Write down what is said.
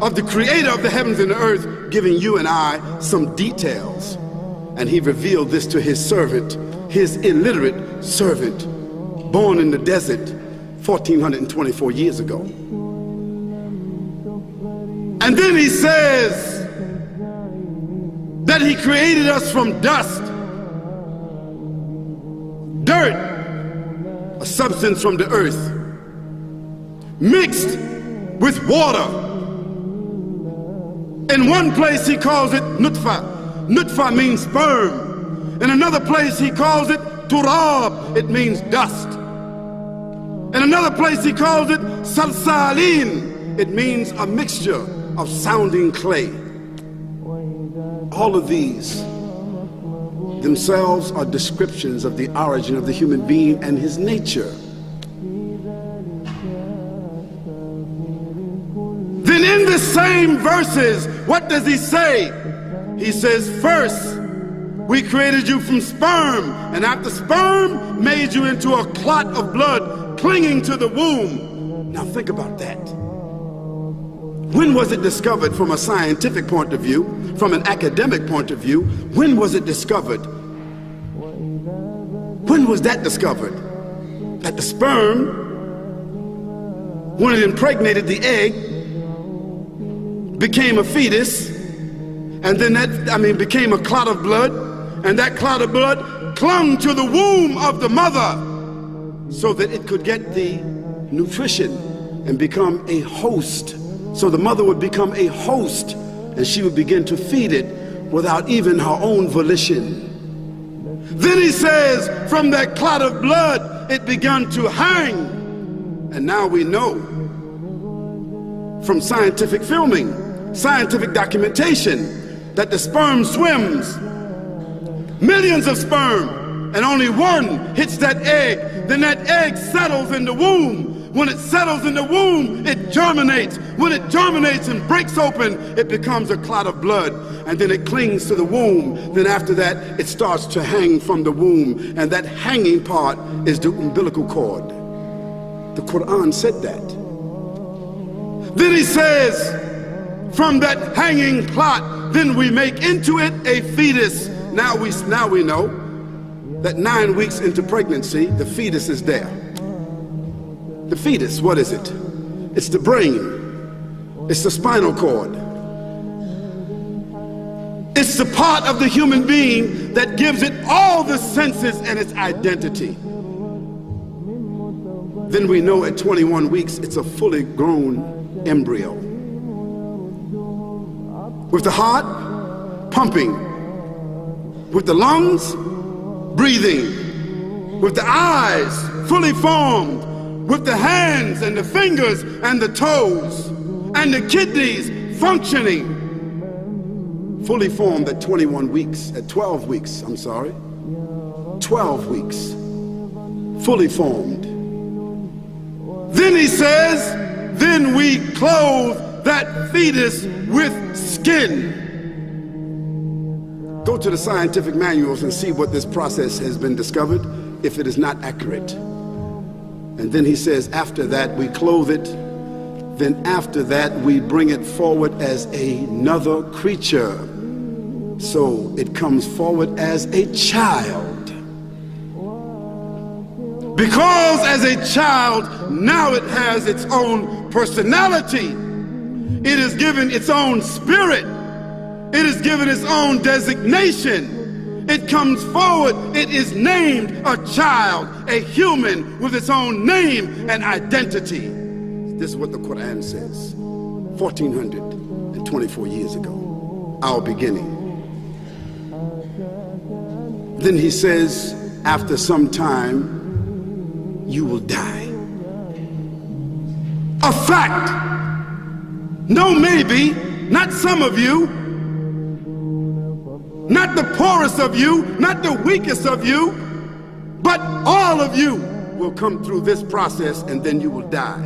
of the creator of the heavens and the earth, giving you and I some details. And he revealed this to his servant, his illiterate servant, born in the desert 1424 years ago. And then he says that he created us from dust, dirt, a substance from the earth, mixed with water. In one place he calls it nutfa. Nutfa means sperm. In another place he calls it turab. It means dust. In another place he calls it salsalin. It means a mixture of sounding clay. All of these themselves are descriptions of the origin of the human being and his nature. Then in the same verses, what does he say? He says, first, we created you from sperm, and after sperm, made you into a clot of blood clinging to the womb. Now think about that. When was it discovered from a scientific point of view, from an academic point of view? When was it discovered? When was that discovered? That the sperm, when it impregnated the egg, became a fetus, and then became a clot of blood, and that clot of blood clung to the womb of the mother so that it could get the nutrition and become a host. So the mother would become a host, and she would begin to feed it without even her own volition. Then he says, from that clot of blood, it began to hang. And now we know from scientific filming, scientific documentation, that the sperm swims, millions of sperm, and only one hits that egg. Then that egg settles in the womb. When it settles in the womb, it germinates. When it germinates and breaks open, it becomes a clot of blood, and then it clings to the womb. Then after that, it starts to hang from the womb, and that hanging part is the umbilical cord. The Quran said that. Then he says, from that hanging clot, then we make into it a fetus. Now we know that 9 weeks into pregnancy, the fetus is there. The fetus, what is it? It's the brain. It's the spinal cord. It's the part of the human being that gives it all the senses and its identity. Then we know at 21 weeks, it's a fully grown embryo, with the heart pumping, with the lungs breathing, with the eyes fully formed, with the hands and the fingers and the toes, and the kidneys functioning, fully formed at 21 weeks, at 12 weeks, 12 weeks, fully formed. Then he says, then we clothe that fetus with skin. Go to the scientific manuals and see what this process has been discovered, if it is not accurate. And then he says, after that we clothe it. Then after that we bring it forward as another creature. So it comes forward as a child. Because as a child, now it has its own personality. It is given its own spirit. It is given its own designation. It comes forward. It is named a child, a human with its own name and identity. This is what the Quran says. 1424 years ago, our beginning. Then he says, after some time, you will die. A fact. No maybe, not some of you, not the poorest of you, not the weakest of you, but all of you will come through this process, and then you will die.